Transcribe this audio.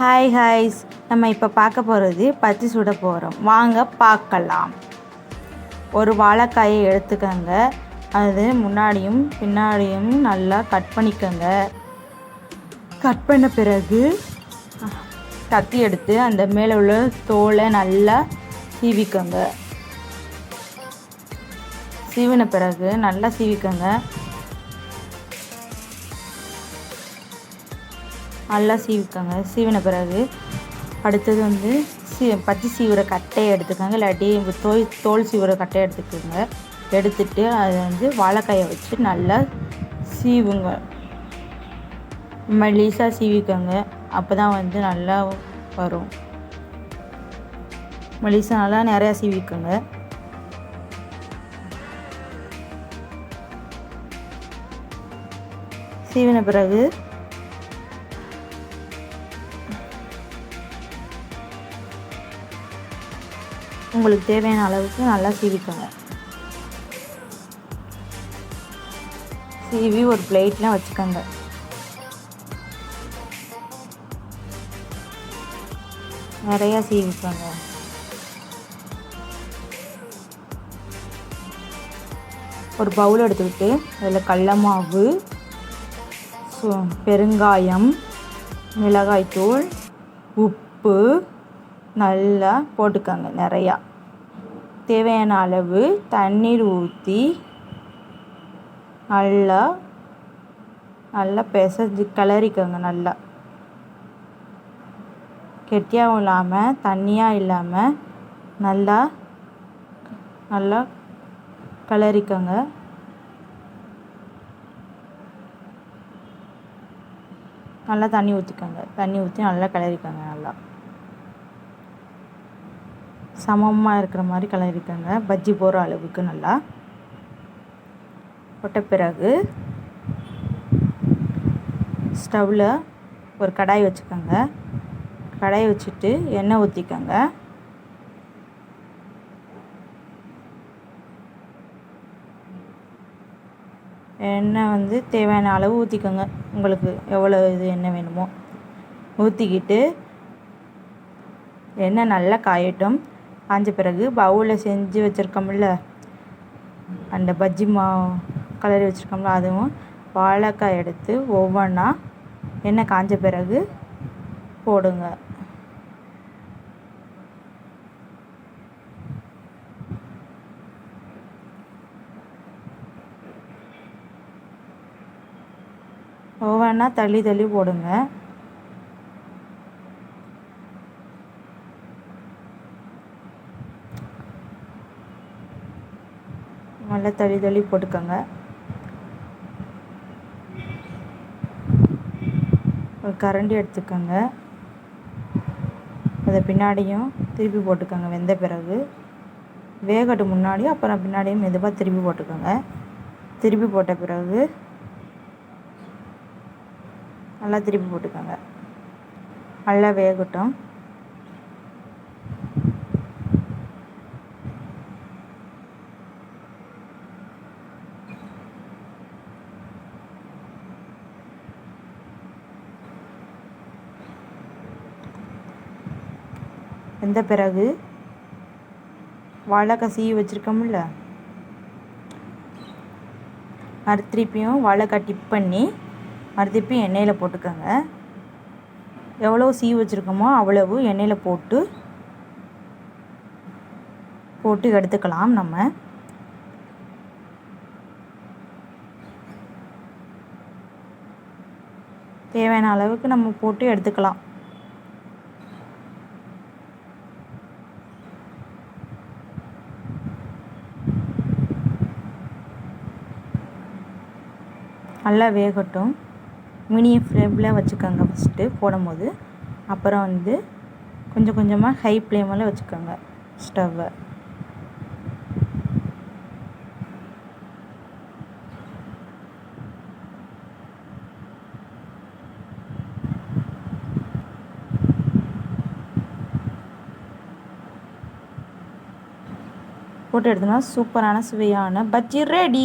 Hi ஹாய்ஸ், நம்ம இப்போ பார்க்க போகிறது பச்சி சுட போகிறோம். வாங்க பார்க்கலாம். ஒரு வாழைக்காயை எடுத்துக்கோங்க. அது முன்னாடியும் பின்னாடியும் நல்லா கட் பண்ணிக்கோங்க. கட் பண்ண பிறகு கத்தி எடுத்து அந்த மேலே உள்ள தோலை நல்லா சீவிக்கோங்க. சீவின பிறகு நல்லா சீவிக்கோங்க. நல்லா சீவின பிறகு அடுத்தது பச்சை சீவுற கட்டையை எடுத்துக்கோங்க. இல்லாட்டி தோல் சீவுற கட்டையை எடுத்துக்கோங்க. எடுத்துட்டு அதை வாழைக்காயை வச்சு நல்லா சீவுங்க. மெலிசாக சீவிக்கோங்க. அப்போ தான் நல்லா வரும். மெலிசாக நல்லா நிறையா சீவிக்கோங்க. சீவின பிறகு உங்களுக்கு தேவையான அளவுக்கு நல்லா சீவிக்கோங்க. சீவி ஒரு பிளேட்டில் வச்சுக்கோங்க. நிறையா சீவிக்கோங்க. ஒரு பவுல் எடுத்துக்கிட்டு அதில் கடல மாவு, பெருங்காயம், மிளகாய்த்தூள், உப்பு நல்லா போட்டுக்கோங்க. நிறையா தேவையான அளவு தண்ணீர் ஊற்றி நல்லா பிசைஞ்சு கிளறிக்கோங்க. நல்லா கெட்டியாகவும் இல்லாமல் தண்ணியாக இல்லாமல் நல்லா கிளறிக்கோங்க. நல்லா தண்ணி ஊற்றிக்கோங்க. தண்ணி ஊற்றி நல்லா கிளறிக்கோங்க. நல்லா சமமாக இருக்கிற மாதிரி கிளறிக்கோங்க. பஜ்ஜி போகிற அளவுக்கு நல்லா போட்ட பிறகு ஸ்டவ்வில் ஒரு கடாய் வச்சுக்கோங்க. கடாயை வச்சுட்டு எண்ணெய் ஊற்றிக்கோங்க. எண்ணெய் தேவையான அளவு ஊற்றிக்கோங்க. உங்களுக்கு எவ்வளோ எண்ணெய் வேணுமோ ஊற்றிக்கிட்டு எண்ணெய் நல்லா காயட்டும். காஞ்ச பிறகு பவுலில் செஞ்சு வச்சுருக்கோம்ல, அந்த பஜ்ஜி கலரி வச்சுருக்கோம்ல, அதுவும் வாழைக்காய் எடுத்து ஒவ்வொன்றா எண்ணெய் காஞ்ச பிறகு போடுங்க. ஒவ்வொன்றா தள்ளி தள்ளி போடுங்க. நல்லா தள்ளி தள்ளி போட்டுக்கோங்க. ஒரு கரண்டி எடுத்துக்கோங்க. அதை பின்னாடியும் திருப்பி போட்டுக்கோங்க. வெந்த பிறகு வேகட்டும். முன்னாடி அப்புறம் பின்னாடியும் மெதுவாக திருப்பி போட்டுக்கோங்க. திருப்பி போட்ட பிறகு நல்லா திருப்பி போட்டுக்கோங்க. நல்லா வேகட்டும். வெந்த பிறகு வாழைக்காய் சீவி வச்சுருக்கோம்ல, திருப்பியும் வாழைக்காய் டிப் பண்ணி திருப்பியும் எண்ணெயில் போட்டுக்கோங்க. எவ்வளோ சீவி வச்சுருக்கோமோ அவ்வளவு எண்ணெயில் போட்டு எடுத்துக்கலாம். நம்ம தேவையான அளவுக்கு நம்ம போட்டு எடுத்துக்கலாம். நல்லா வேகட்டும். மீடியம் ஃப்ளேமில் வச்சுக்கோங்க ஃபஸ்ட்டு போடும்போது. அப்புறம் கொஞ்சம் கொஞ்சமாக ஹை ஃப்ளேமில் வச்சுக்கோங்க ஸ்டவ்வை. போட்டு எடுத்தோம்னா சூப்பரான சுவையான பஜ்ஜி ரெடி.